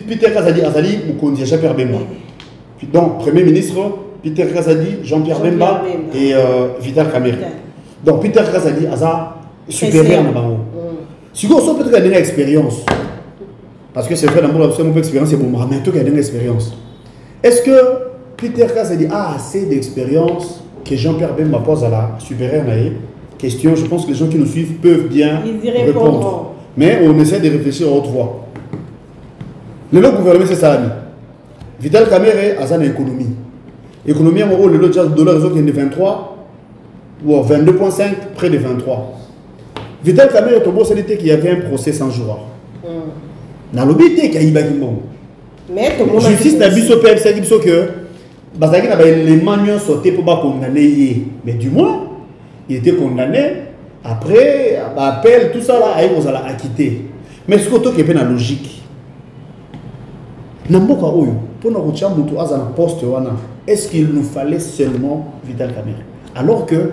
Peter Kazadi, vous connaissez Jean-Pierre Bemba. Donc, Premier ministre. Peter Kazadi, Jean-Pierre Bemba et Vital Kamere. Donc Peter Kazadi a supérieur à Bango. Si vous avez peut-être une expérience, parce que c'est vrai d'abord c'est mon expérience, c'est bon, mais tout a une expérience. Est-ce que Peter Kazadi a assez d'expérience que Jean-Pierre Bemba pose à la supérieure? Question, je pense que les gens qui nous suivent peuvent bien répondre. Mais on essaie de réfléchir à haute voix. Le gouvernement c'est ça. Vital Kamere a une économie. L'économie, en gros, le dollar est de 23 ou 22,5, près de 23. Vital Kamere est au beau qu'il y avait un procès 100 jours. Dans l'obité, il y a eu justice n'a vu sauter que Bazaki n'a pas les manions sautés pour pas condamner. Mais du moins, il était condamné. Après, appel, tout ça là, il a acquitté. Mais ce qui est la logique. Namboka Oyo, pour nous retirer un poste, est-ce qu'il nous fallait seulement Vital Kamere? Alors que,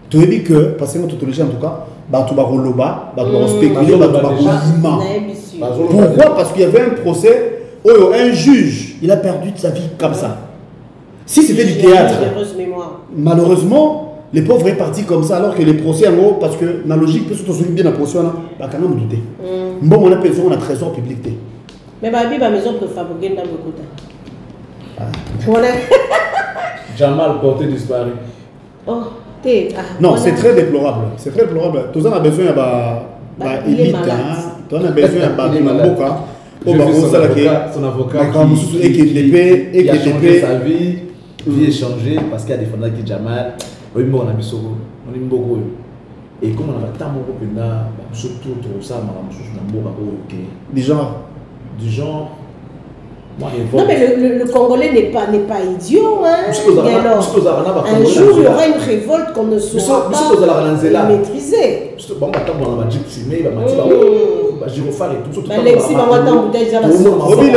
tu as dit que, parce que notre autologie en tout cas, tu vas roloba, tu vas spéculer, tu vas pourquoi? Parce qu'il y avait un procès, un juge, il a perdu de sa vie comme ça. Si c'était du théâtre, malheureusement, les pauvres est partis comme ça, alors que les procès en gros, parce que la logique, peut se bien la procès, on a quand même douté. Bon, on a besoin d'un trésor public. Mais ma maison préfabriquée dans beaucoup de Jamal porté disparu. Non, c'est très déplorable. C'est très déplorable. Tout ça, on a besoin d'une élite. On a besoin d'un son avocat qui a changé sa vie, vie échangée parce qu'il y a des fondats qui Jamal. On a beaucoup. Et comme on a tant de surtout ça, du genre. Non mais le Congolais n'est pas idiot. Hein. Un jour il y aura une révolte qu'on ne saura pas maîtriser. Le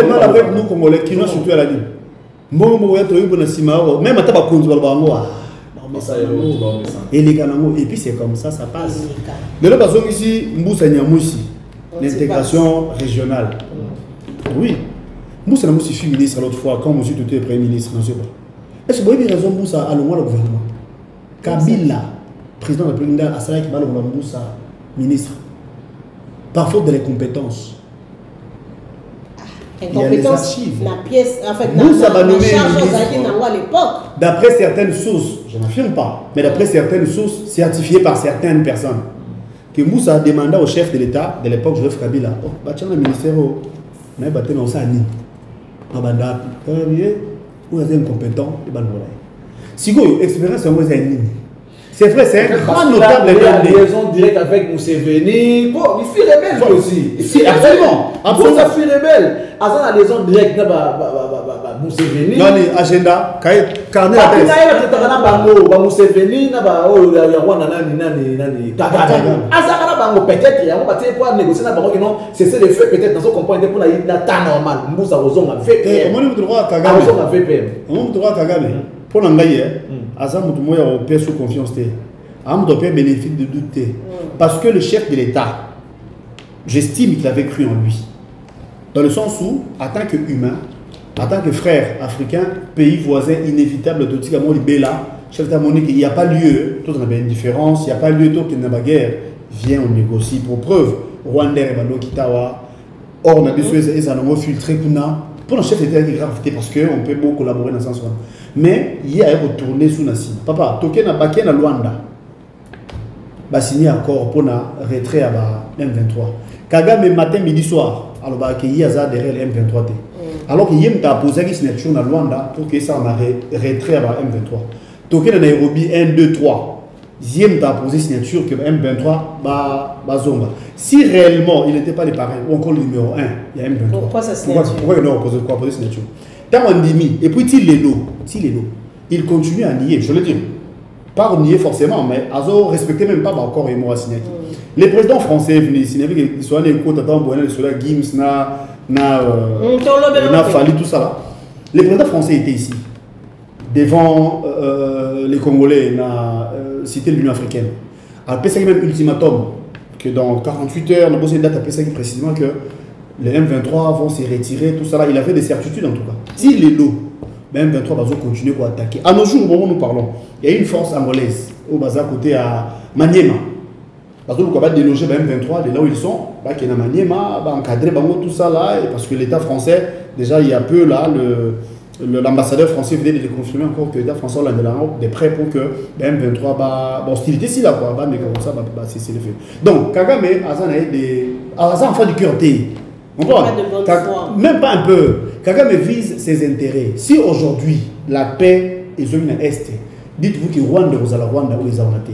mal avec nous Congolais qui nous surtout à la ligne. même à et puis c'est comme ça passe. De l'autre façon ici, Mboussa Niamousi, l'intégration régionale. Oui, Mboussa Niamousi fut ministre l'autre fois, quand Monsieur Touté est Premier ministre, je ne sais pas. Est-ce que vous avez raison Mboussa à le gouvernement? Kabila, président de la République, a salé qui va le Mboussa ministre. Par faute de les compétences. Incompétence, la pièce, en fait, d'après certaines sources, je n'affirme pas, mais d'après certaines sources certifiées par certaines personnes, que Moussa a demandé au chef de l'État de l'époque, Joseph Kabila, oh, bah tiens, le ministère, mais bah t'es dans ça, ni, ah bah d'accord, vous êtes incompétent, et bah voilà. Si vous expérience, c'est un c'est vrai, c'est un grand notable. Il a une liaison directe avec Museveni. Bon, il fait rebelle aussi. Si, absolument. Absolument. Ça fait rebelle. Avant la liaison directe avec Museveni. Non, l'agenda, carnet la tête. Museveni, peut-être, il y a un négocier c'est le fait peut-être dans ce qu'on peut pour la normal. Moussa Ozon a fait. Comment nous trouvons Kagame? Comment nous trouvons Kagame? Pour l'engager, Azam Moutoumouya au père sous confiance. Azam doit bénéfice de douter. Parce que le chef de l'État, j'estime qu'il avait cru en lui. Dans le sens où, en tant qu'humain, en tant que frère africain, pays voisin inévitable de Tigamo Libela, chef d'État Monique, il n'y a pas lieu, tout en a une différence, il n'y a pas lieu, tout qu'il n'y a pas guerre. Viens, on négocie pour preuve. Rwandais, Balo Kitawa, or, on a besoin de filtrer pour le chef d'État, il y a gravité parce qu'on peut beaucoup collaborer dans ce sens-là. Mais il y a retourné sous Nassim. Papa, Token a baqué na Luanda. Ba signé accord pour na retrait à M23. Kagame matin, midi, soir. Alors bah qu'il y a ça derrière le M23. Alors qu'il y a une posé une signature na Luanda pour que ça m'a retrait à M23. Token a Nairobi 1, 2, 3. Ziem t'a posé signature que M23 ba zomba. Si réellement il n'était pas les parrains ou encore le numéro 1, il y a M23. Pourquoi ça signature? Pourquoi il n'a pas posé signature? Tant on dit, et puis il continue à nier, je le dis. Pas nier forcément, mais Azo respectait même pas encore et moi signature. Les présidents français venaient signer avec les soins les côtes attends bon les soldats Gims na Fali tout ça là. Les présidents français étaient ici devant les Congolais na cité de l'Union africaine. Après ça même ultimatum que dans 48 heures, on a posé une date après ça précisément que les M23 vont se retirer, tout ça là, il avait des certitudes en tout cas. Si les lots, les M23 vont continuer à attaquer. À nos jours, au moment où nous parlons, il y a une force angolaise au bazar côté à Maniema. Parce que nous avons délogé les M23, là où ils sont, qui est à Maniema, encadrer tout ça là, et parce que l'État français, déjà il y a peu là, l'ambassadeur français venait de confirmer encore que l'État français est prêt pour que les M23, hostilité si là, quoi, mais comme ça, c'est le fait. Donc, Kagame, Azan a des. Azan fait du cœur. Même pas un peu. Kagame vise ses intérêts. Si aujourd'hui la paix est zone est, dites-vous que Rwanda vous allez Rwanda où ils ont été.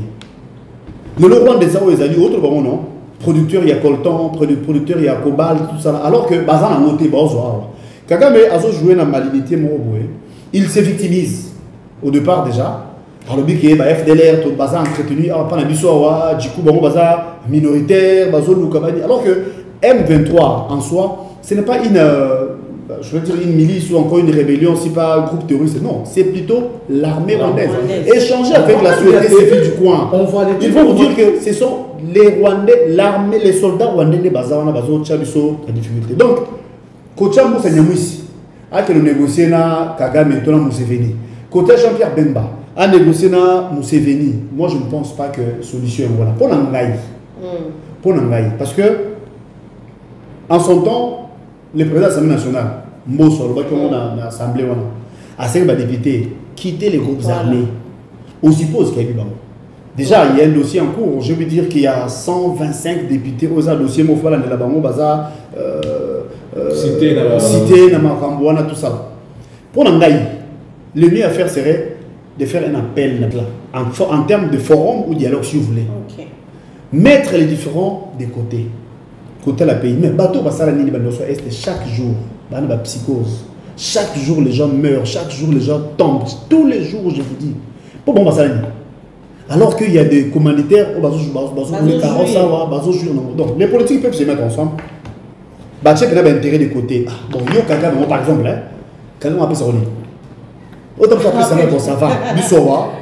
Le Rwanda des où ils ont dit autre bon non. Producteur il y a coltan, producteur il y a cobalt tout ça. Alors que Bazan a monté Bazoa. Kagame a joué dans la malinité il se victimise au départ déjà. Alors le but qui est FDLR tout Bazan entretenu pas la bisoa du coup bon Bazan minoritaire Bazan Lukabani alors que M23 en soi, ce n'est pas une, je veux dire une milice ou encore une rébellion, c'est pas un groupe terroriste, non, c'est plutôt l'armée rwandaise. Échanger avec la société civile du coin. Il faut vous dire que ce sont les Rwandais, l'armée, les soldats rwandais, les bazarana, bazo, tchabiso, la difficulté. Donc, Kocha Moussa Nyamouissi, a que le négocier na Kagame et Museveni. Côté Jean-Pierre Bemba, a négocié na Museveni. Moi, je ne pense pas que solution est voilà. Pour l'Angaï. Pour l'Angaï. Parce que, en son temps, le président de l'Assemblée nationale, Mbosso, le l'Assemblée, a ces députés quitter les groupes armés. On suppose qu'il y a eu déjà, il y a un dossier en cours. Je veux dire qu'il y a 125 députés aux dossiers Mofala de la Bango Baza, cité Namakambouana, tout ça. Pour l'Angaï, le mieux à faire serait de faire un appel en termes de forum ou dialogue, si vous voulez. Okay. Mettre les différents des côtés. Côté la pays, mais bateau parce que la Nili Bandoso Est chaque jour, dans la psychose. Chaque jour les gens meurent, chaque jour les gens tombent, tous les jours je vous dis. Pour bon ça alors qu'il y a des commanditaires au bateau donc les politiques peuvent se mettre ensemble. Bah tu sais qu'il y a intérêt des côtés. Bon yo Kagame par exemple, Kagame appelle ça Autant que ça va.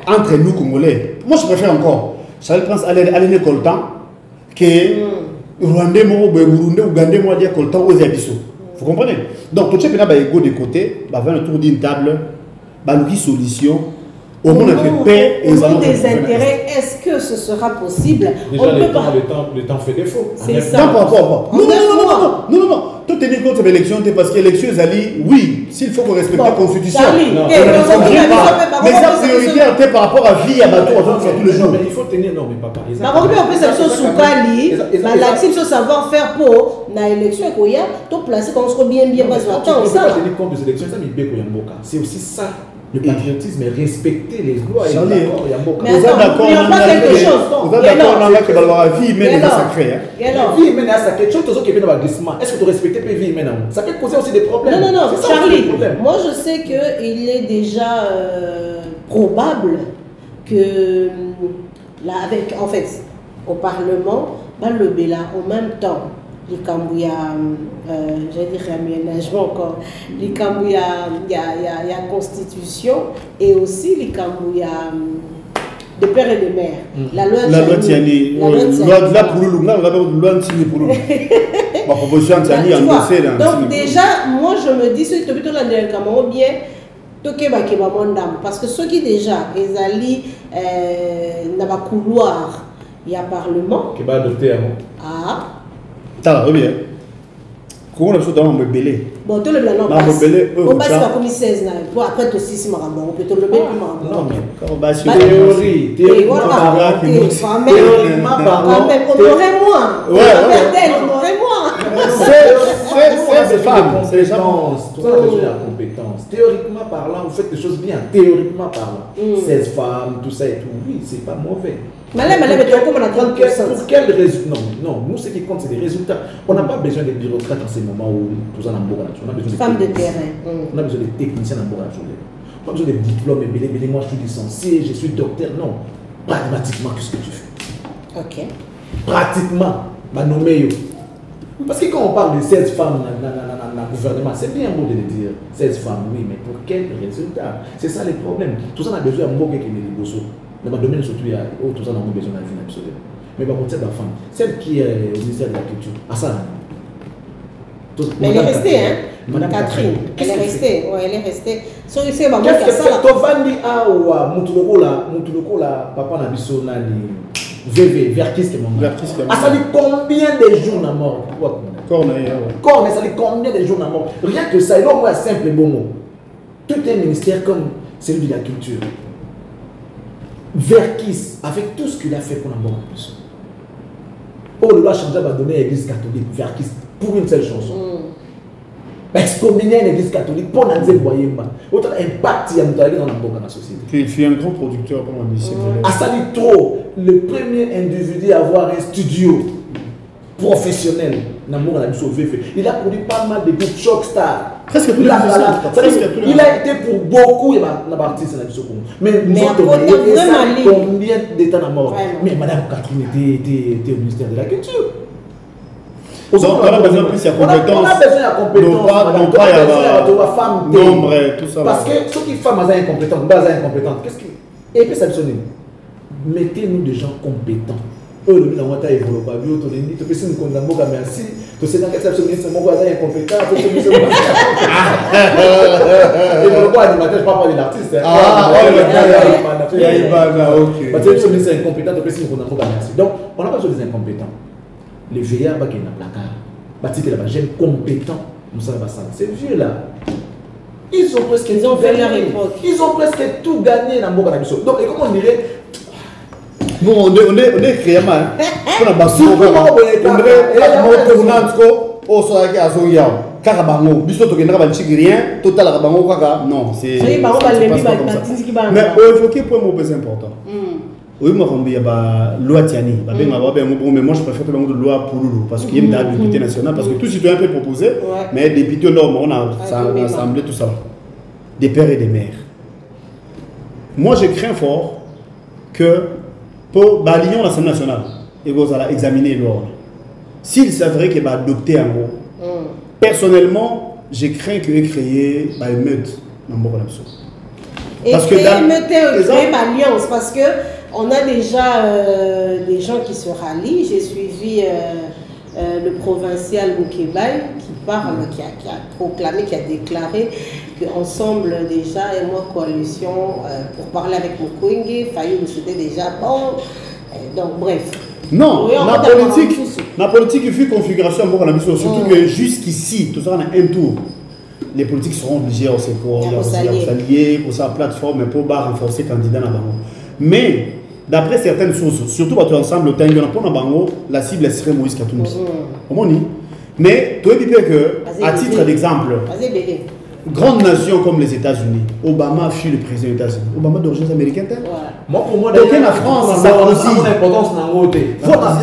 Entre nous, Congolais. Moi, je préfère encore. Charles Prince aller à l'école temps que Rwandais, Burundais, Ougandais, moi, dire Coltan aux Abisso. Vous comprenez? Donc, tout ce qui est ego de côté, va faire le tour d'une table, va nous solution. Au nom des intérêts, est-ce que ce sera possible? Déjà, le temps fait défaut. C'est ça. Non. Tout est dit contre l'élection, parce que l'élection, oui, s'il faut qu'on respecte la Constitution. Mais ça, priorité par rapport à vie, à bateau, tous les jours. Mais il faut tenir, non, mais papa. On peut faire ça sous Kali, la savoir-faire pour l'élection, tout placer qu'on soit bien, parce que on ne peut pas tenir compte des élections, c'est aussi ça. Le patriotisme est respecter les lois et les accords. Mais vous êtes d'accord, on a que la vie humaine est sacrée. La vie humaine est sacrée. Est-ce que tu respectes la vie humaine? Ça peut causer aussi des problèmes. Non, Charlie, moi je sais qu'il est déjà probable que, en fait, au Parlement, le Béla, en même temps, les Cambouya, j'ai dit réaménagement encore, les Cambouya, il y a constitution et aussi les Cambouya de père et de mère. La loi Tiani. La loi Tiani pour nous. Ma proposition Tiani endossée dans. Donc déjà, moi je me dis, ceux qui te plutôt la Cameroun bien, parce que ceux qui déjà, ils allaient dans le couloir, il y a Parlement. Qui va adopter avant. Ah. Ça va bien. Comment on a besoin de belé? Bon, tout le blanc, on passe par comme 16 ans. Pour après, tout 6 mois, on peut tout le mettre. Non, mais théorie. Théoriquement parlant, on aurait moins. On aurait moins. C'est les femmes, c'est les gens. Tout ça, besoin de compétences. Théoriquement parlant, vous faites des choses bien. Théoriquement parlant. 16 femmes, tout ça et tout. Oui, c'est pas mauvais. Mais comme on a 30%. Pour quel résultat? Non, nous, ce qui compte, c'est les résultats. On n'a pas besoin de bureaucrates en ces moments où tout ça n'a pas besoin de femmes de terrain. On a besoin de techniciens dans le journée. On a besoin de diplômes. Moi, je suis licencié, je suis docteur. Non. Pragmatiquement, qu'est-ce que tu fais? Ok. Pratiquement, parce que quand on parle de 16 femmes dans le gouvernement, c'est bien beau de le dire. 16 femmes, oui, mais pour quel résultat? C'est ça le problème. Tout ça, on a besoin de Mbogue qui met les bossos. Dans le domaine surtout, il y a tout ça, on a besoin d'une absolument. Mais par contre, cette femme, celle qui est au ministère de la Culture, à ça. Mais elle est restée, hein? Madame Catherine. Elle est restée. Oui, elle est restée. Qu'est-ce que c'est? Tovandi a ou à Moutuloko, la papa Nabiso, VV, Verkis qui est mort. Ah, ça dit combien de jours n'a mort? Corne, ça dit combien de jours n'a mort? Rien que ça, il y a un simple bon mot. Tout un ministère comme celui de la culture. Verkis, avec tout ce qu'il a fait pour la mort de personne. Oh, le loi Chanja va donner à l'église catholique, Verkis, pour une seule chanson. Excommunier l'église catholique pour Nanzé Boyemba. Autant impact il y a dans la société. Il fait un grand producteur, comme on dit. À ça dit trop, le premier individu à avoir un studio professionnel, il a produit pas mal de groupes Shockstar. Presque tous les il a été pour beaucoup de artistes. Mais nous avons combien d'états à mort? Mais Madame Catherine était au ministère de la Culture. Donc, on a besoin plus de compétences. On a besoin de compétences. Non, pas femme, nombre, tout ça. Parce que ceux qui femmes sont incompétentes, qu'est-ce qui. Et puis ça mettez-nous des gens compétents. Eux, le ministre de la évolue pas bien, tu dis, tu peux nous condamner, merci. Tu sais, dans quel sens ce ministre est incompétent, tu sais, ministre. Et pour le coup, animateur, je ne parle pas de l'artiste. Ok. Parce que ce ministre est incompétent, tu peux nous condamner, merci. Donc, on n'a pas besoin des incompétents. Les veillards qui sont dans le placard, les jeunes compétents, nous savons ça. Ces vieux-là, ils ont presque tout gagné dans le monde. Donc, et comment on dirait? Bon, on est créé mal. On a basé. On mais on évoquer point plus important. Oui, moi, il y a la loi Tiani. Mais moi, je préfère la loi Pouloulou parce qu'il y a une député nationale. Parce que tout citoyen peut proposer, mais député, on a assemblé tout ça. Des pères et des mères. Moi, je crains fort que pour l'Union l'Assemblée nationale, et vous allez examiner l'ordre. S'il s'avérait qu'il va adopter un mot, personnellement, je crains qu'il ait créé une meute dans le monde. Et parce que créer ma alliance, parce que on a déjà des gens qui se rallient. J'ai suivi le provincial Moukebay qui parle, qui a proclamé, qui a déclaré qu'ensemble déjà, et moi, coalition, pour parler avec Mukwege, Fayou, c'était déjà bon. Donc, bref. Non, la politique, il fait configuration pour la mission. Surtout que jusqu'ici, tout ça, on a un tour. Les politiques seront obligés à s'allier pour sa plateforme pour renforcer le candidat. Mais, d'après certaines sources, surtout pour ensemble, la cible serait Moïse Katumbi. Mais, tu veux dire que, à titre d'exemple, grande nation comme les États-Unis, Obama fut le président des États-Unis. Obama d'origine américaine. Moi, pour moi, la France, ça a aussi une importance dans le côté.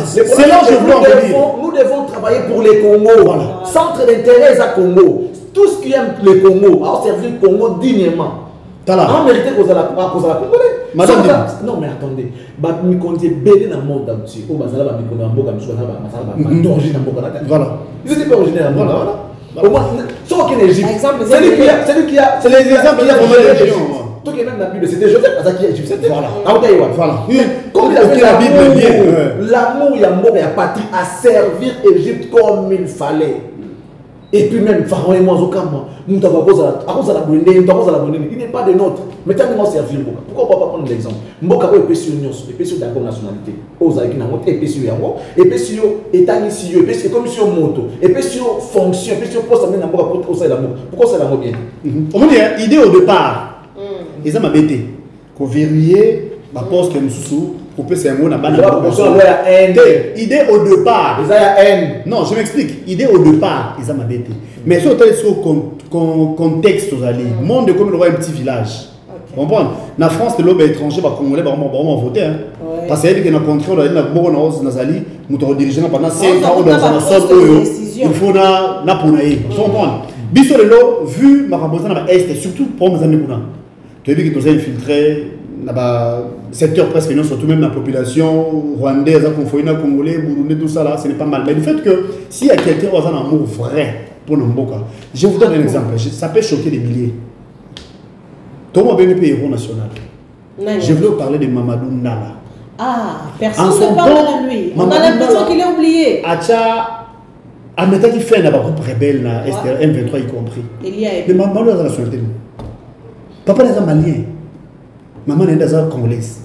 C'est là que je voulais en venir. Nous devons travailler pour les Congos. Voilà. Centre d'intérêt à Congo. Tous qui aiment le Congo, à servir le Congo dignement. En mérité cause à la Congolais. Madame, non mais attendez, mi konti belé na monde d'amitié. Au bazala ba mi kona mboka mi sona ba masala ba d'origine na mboka na. Voilà. Ils étaient pas originaires voilà. Au moins sauf qu'en Égypte. C'est lui qui a c'est les exemples qui a formé la Bible. Tout qui est même la Bible, c'était Joseph parce qu'il est égyptien. Voilà. Voilà. Comme il a fait la Bible bien, l'amour il y a mort et a patrie à servir Égypte comme il fallait. Et puis même, Pharaon et moi, il n'est pas de nôtre. Mais tant que moi, servir. Pourquoi on ne peut pas prendre l'exemple? Mboka est sur l'union, et sur la nationalité. Aux Aïkinango, et sur Yango, et sur État ici, et puis comme sur moto, et puis sur fonction, et puis sur poste, mais pourquoi c'est l'amour? Pourquoi c'est l'amour bien? On dit, idée au départ, ils ont m'abêté. Qu'on verrouillait, ma poste que nous sous. C'est un mot idée au départ. Non, je m'explique. Idée au départ, ils ont m'abêté. Mais sur le contexte, le monde est comme un petit village. Vous comprenez? La France, c'est l'homme étranger, les Congolais vont voter. Parce que c'est qu'on a contrôle, nous avons dirigé pendant 5 ans dans un sol où il faut na ponaï. Vous comprenez? Bissot Lelo, vu ma proposition dans l'Est, surtout pour mes amis, tu as vu que nous avons infiltré. Secteur presque non, surtout même la population rwandaise, congolais, burundais, tout ça là, ce n'est pas mal. Mais le fait que s'il y a quelqu'un qui a un amour vrai pour Namboka, je vous donne un exemple, ça peut choquer des milliers. Thomas Benepe est héros national. Je voulais vous parler de Mamadou Nala. Ah, personne ne parle de lui. On a l'impression qu'il est oublié. À mettre qui fait un groupe rebelle, M23 y compris. Mais Mamadou a la nationalité. Papa n'est pas malien. Maman est congolaise.